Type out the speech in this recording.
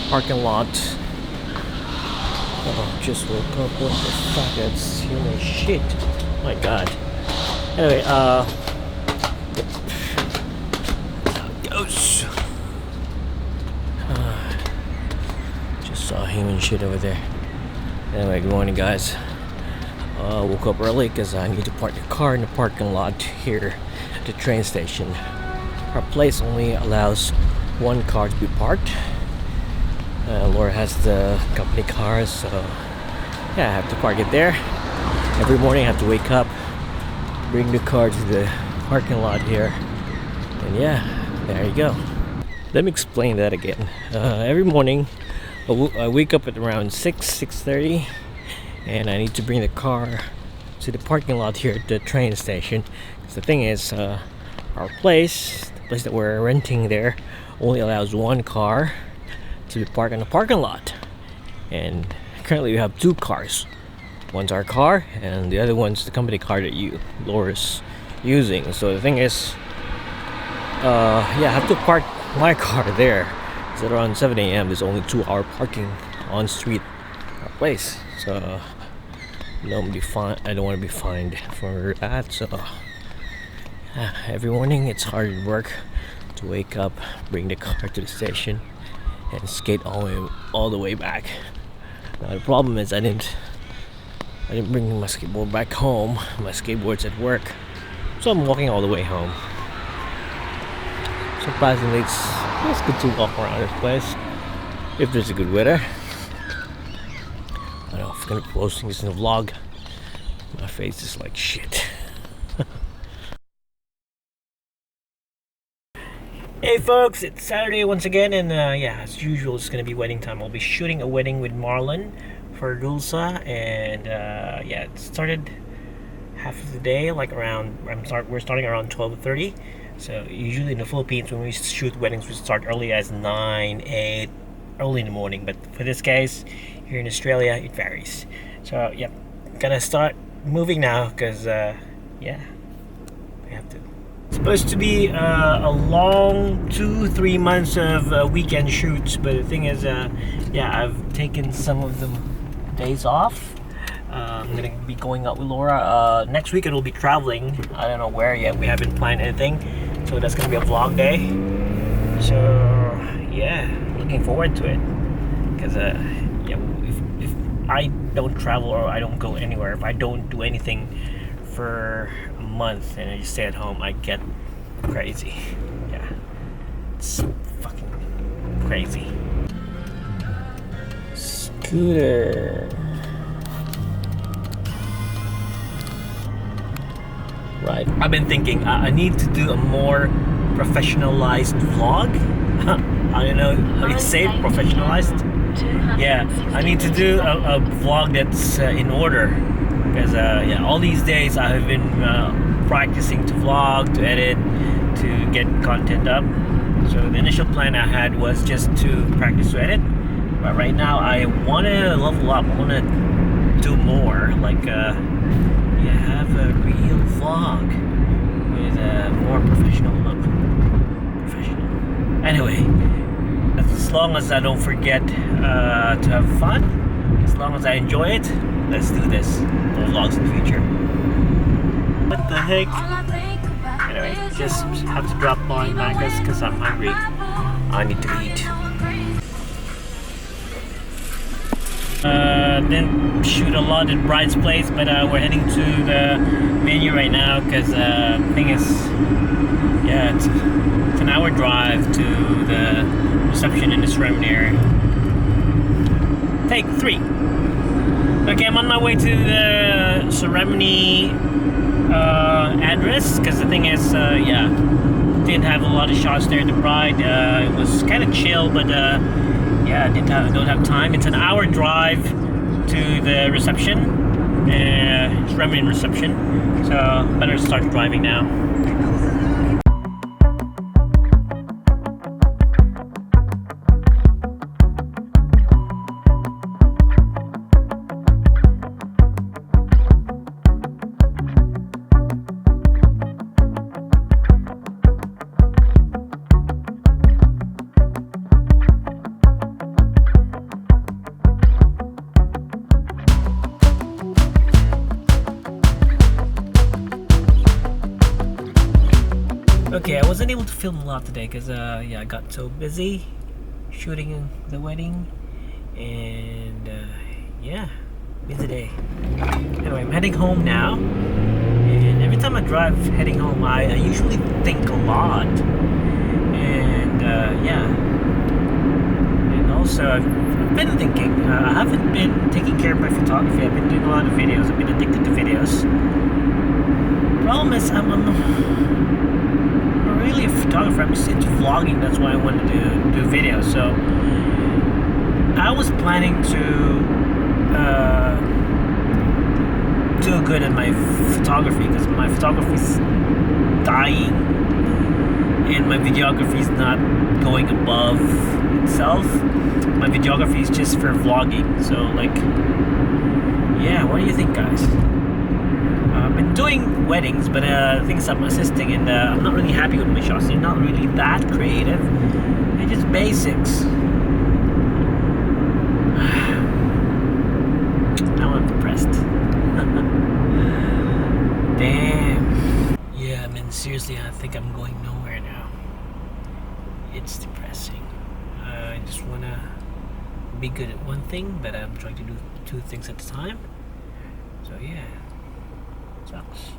parking lot. Oh, just woke up. What the fuck? That's human shit. My god. Anyway, goes. Just saw human shit over there. Anyway, good morning, guys. Woke up early because I need to park the car in the parking lot here at the train station. Our place only allows one car to be parked. Laura has the company car, so yeah, I have to park it there. Every morning I have to wake up, bring the car to the parking lot here, and yeah, there you go. Let me explain that again. Every morning I wake up at around 6:30, and I need to bring the car to the parking lot here at the train station. Because the thing is, our place, the place that we're renting there, only allows one car to be parked in the parking lot. And currently we have two cars. One's our car, and the other one's the company car that Laura's using. So the thing is, yeah, I have to park my car there. So around 7 a.m. there's only 2-hour parking on street our place. So I don't want to be fined for that. So every morning it's hard work to wake up, bring the car to the station, and skate all the way back. Now the problem is I didn't bring my skateboard back home. My skateboard's at work, so I'm walking all the way home. Surprisingly, it's good to walk around this place if there's a good weather. I don't know if I'm gonna be posting this in a vlog. My face is like shit. Hey folks, it's Saturday once again, and yeah, as usual, it's gonna be wedding time. I'll be shooting a wedding with Marlon for Dulsa, and yeah, it started half of the day, like we're starting around 12:30. So usually in the Philippines, when we shoot weddings, we start early as 9, 8, early in the morning. But for this case, here in Australia, it varies. So yep, gonna start moving now because yeah, we have to. It's supposed to be a long 2-3 months of weekend shoots, but the thing is, yeah, I've taken some of the days off. I'm gonna be going out with Laura. Next week it'll be traveling. I don't know where yet. We haven't planned anything, so that's gonna be a vlog day. So yeah, looking forward to it. Because yeah, if I don't travel or I don't go anywhere, if I don't do anything for a month and I just stay at home, I get crazy. Yeah, it's fucking crazy. Scooter. Right. I've been thinking I need to do a more professionalized vlog. I don't know how you say it, professionalized. Yeah, I need to do a vlog that's in order. Because yeah, all these days I have been practicing to vlog, to edit, to get content up. So the initial plan I had was just to practice to edit. But right now I want to level up. I want to do more. Like yeah, have a real vlog with a more professional look. Professional. Anyway, as long as I don't forget to have fun, as long as I enjoy it, let's do this. More vlogs in the future. What the heck? Anyway, just have to drop by Macca's because I'm hungry. I need to eat. Didn't shoot a lot at Bride's place, but we're heading to the venue right now because the thing is, yeah, it's an hour drive to the reception in the ceremony area. Take 3. Okay, I'm on my way to the ceremony address because the thing is, yeah, didn't have a lot of shots there at the bride. It was kind of chill, but yeah, don't have time. It's an hour drive to the reception, ceremony reception. So better start driving now. Okay, I wasn't able to film a lot today because yeah, I got so busy shooting the wedding, and yeah, busy day. Anyway, I'm heading home now, and every time I drive heading home, I usually think a lot, and yeah, and also I've been thinking. I haven't been taking care of my photography. I've been doing a lot of videos. I've been addicted to videos. Problem is, I'm really a photographer. I'm just into vlogging. That's why I wanted to do videos. So I was planning to do good in my photography because my photography's dying and my videography is not going above itself. My videography is just for vlogging. So like, yeah, what do you think, guys? I've been doing weddings, but things I'm assisting, and I'm not really happy with my shots. They're not really that creative. They're just basics. Now I'm depressed. Damn. Yeah, I mean, seriously, I think I'm going nowhere now. It's depressing. I just want to be good at one thing, but I'm trying to do two things at a time. So yeah. Sucks.